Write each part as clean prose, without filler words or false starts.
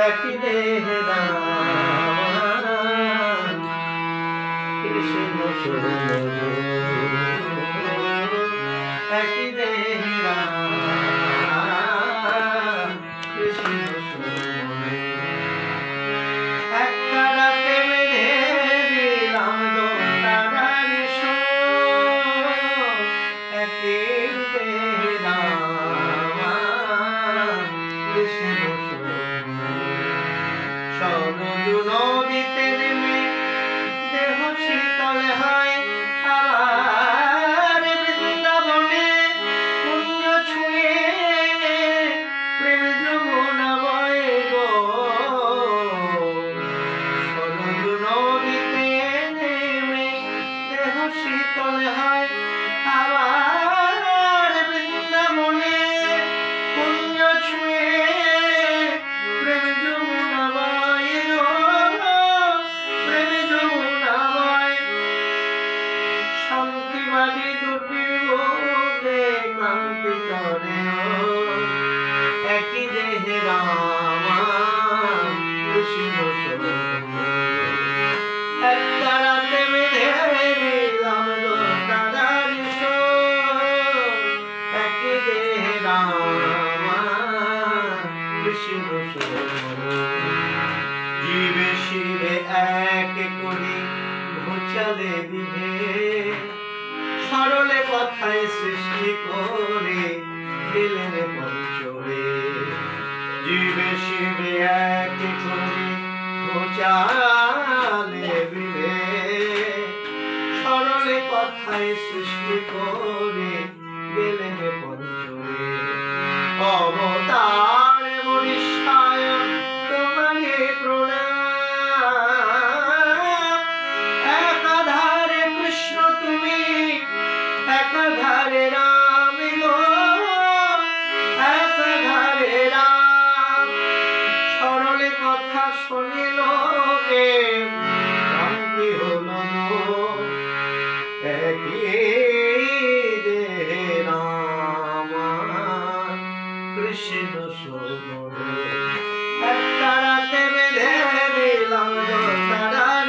একই দেহে রাম কৃষ্ণ সমর একই দেহে রাম কৃষ্ণ সমর একটা রাতে বেঁধে দিলাম দোতারার একই দেহে রাম কৃষ্ণ সরজ নদীতে নেমে দেহ শীতল হয় আবার বৃন্দাবনে কুঞ্জ ছুঁয়ে প্রেম যমুনা বয়ে গো সরজ নদীতে নেমে দেহ শীতল হয় আবার বৃন্দাবনে কুঞ্জ ছুঁয়ে প্রেম যমুনা বয়ে গো প্রেম যমুনা বয় শান্তিবাদী দুটির বুকে ক্লান্তি করে একই দেহে রাম কৃষ্ণ একটা রাতে বেঁধে দিলাম দোতারার একই দেহে রাম কৃষ্ণ জীবে শিবে এক করে ঘুচালে বিভেদ সরলে কথায় সৃষ্টি করে দিলেন পঞ্চরে জীবে শিবে এক করে ঘুচালে বিভেদ সরলে কথায় সৃষ্টি করে দিলেন পঞ্চরে অবতার মনীষায় তোমাকে প্রণাম একাধারে কৃষ্ণ তুমি একাধারে রাম গো একাধারে রাম সরলে কথা শুনিল কে শান্তি হলো একই দেহে রাম কৃষ্ণ সমর একটা রাতে বেঁধে দিলাম দোতারার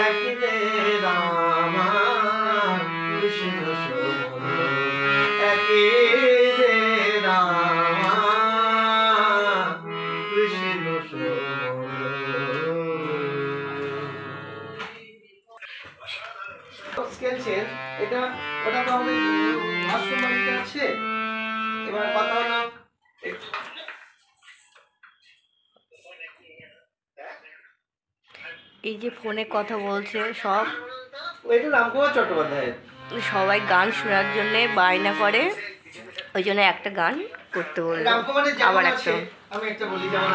একই দেহে রাম কৃষ্ণ সমর একই দেহে রাম কৃষ্ণ সমর খেলছেন এটা ওটা তো আমাদের আশ্রমবাড়িতে আছে এবার কথা হলো এই যে ফোনে কথা বলছে সব এটা রামকুমার চট্টোপাধ্যায় সবাই গান শোনার জন্য বায়না করে ওই জন্য একটা গান করতে বললো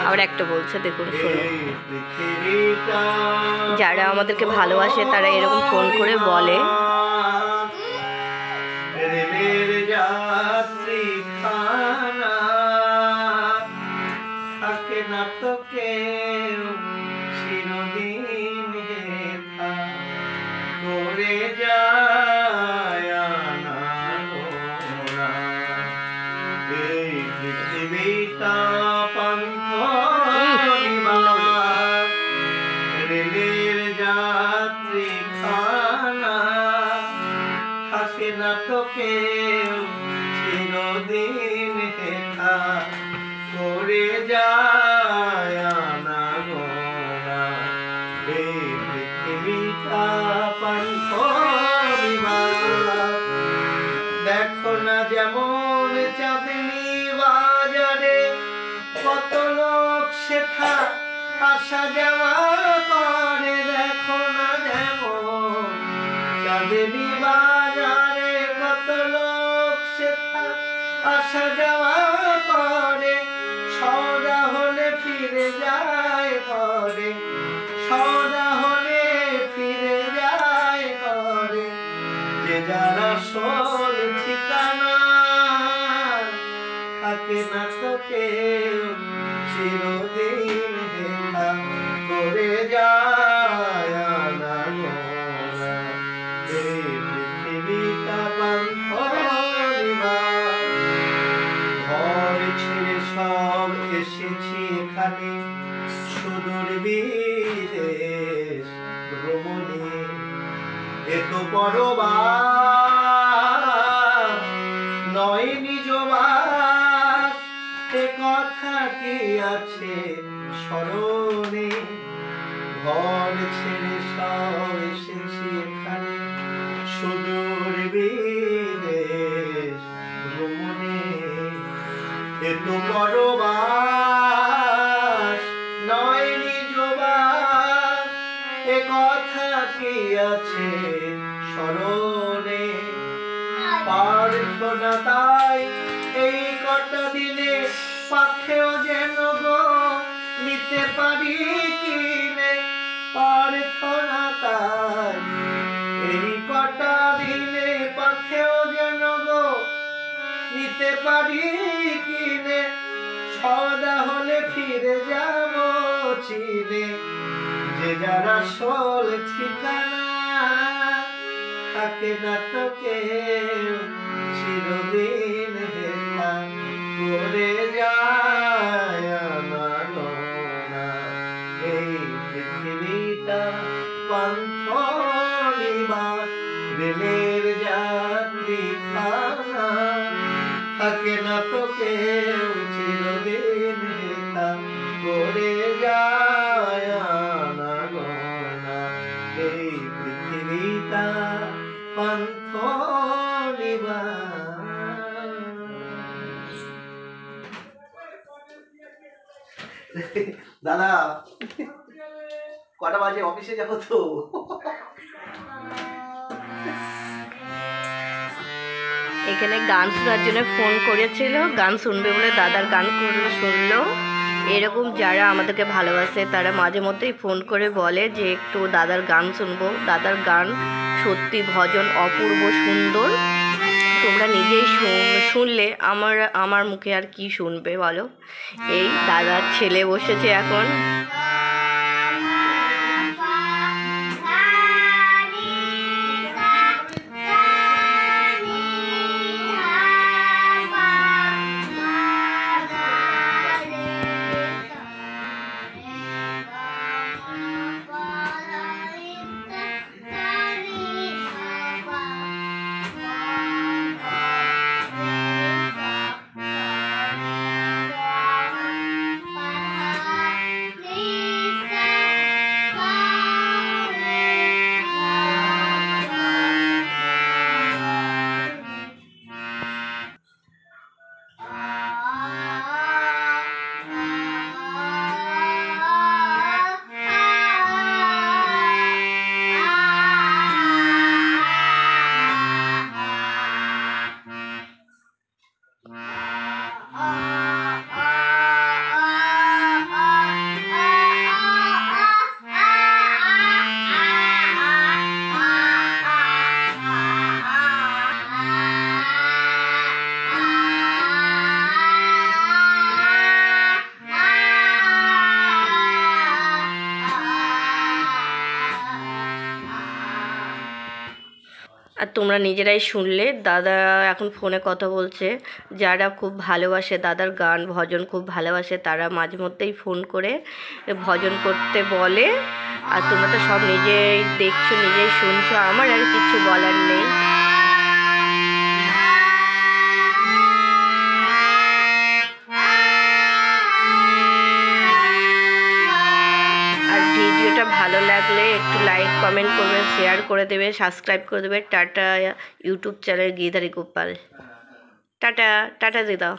আবার একটা বলছে দেখুন শুনুন যারা আমাদেরকে ভালোবাসে তারা এরকম ফোন করে বলে যাত্রী খানা থাকে না তো কেউ চিরদিন হেথা করে যায় না গোরা এই পৃথিবীটা পান্থ রেলের যাত্রী খানা থাকে না তো কেউ চিরদিন হেথা করে যায় না গোরা এই পৃথিবীটা পান্থ দেখো না যেমন চাঁদনি বাজারে কত লোক শেখা আসা যাওয়া করে দেখো না যেমন চাঁদনি বাজারে কত লোক শেখা আসা যাওয়া করে সদা হলে ফিরে যায় করে সদা হলে ফিরে যায় করে যে যারা সল ঠিকানা থাকে না তো কেউ চিরদিন হেথা করে যায় না গোরা এই পৃথিবীটা পান্থ ঘর ছেড়ে সব এসেছি এখানে সুদূর বিদেশ ভ্রমণে এত পরবাস নয় নিজ বাস এ কথা কি আছে স্মরণে ঘর ছেড়ে সব এসেছি এখানে সুদূর বিদেশ ভ্রমণে এত পরবাস নয় নিজ বাস এ কথা কি আছে স্মরণে প্রার্থনা তাই এই কটা দিনে পাথেও যেন গো নিতে পারি কিনে প্রার্থনা তাই এই কটা দিনে পাথেও যেন গো নিতে পারি কিনে সদা হলে ফিরে যাব চিনে যে যারা আসল ঠিকানা থাকে না তো কেউ চিরদিন হেলা করে যায় আনাগোনা এই পৃথিবীটা পান্থ নিবাস রেলের যাত্রী খানা থাকে না তো কেউ চিরদিন হেলা করে যায় আনাগোনা এই পৃথিবীটা পান্থ দাদা কটা বাজে অফিসে যাবো তো এখানে গান শোনার জন্য ফোন করেছিল, গান শুনবে বলে দাদার গান করলো, শুনলো। এরকম যারা আমাদেরকে ভালোবাসে তারা মাঝে মধ্যেই ফোন করে বলে যে একটু দাদার গান শুনবো। দাদার গান সত্যি ভজন অপূর্ব সুন্দর, তোমরা নিজেই শুনলে আমার মুখে আর কি শুনবে বলো। এই দাদার ছেলে বসেছে এখন। আর তোমরা নিজেরাই শুনলে দাদা এখন ফোনে কথা বলছে। যারা খুব ভালোবাসে দাদার গান ভজন খুব ভালোবাসে তারা মাঝে মধ্যেই ফোন করে ভজন করতে বলে। আর তোমরা তো সব নিজেই দেখছো, নিজেই শুনছো, আমার আর কিছু বলার নেই। আর ভিডিওটা ভালো লাগলে একটু লাইক কমেন্ট করবে, শেয়ার করে দেবে, সাবস্ক্রাইব করে দেবে। Tata YouTube channel Giridhari Gopal. Tata tata দিয়ে দাও।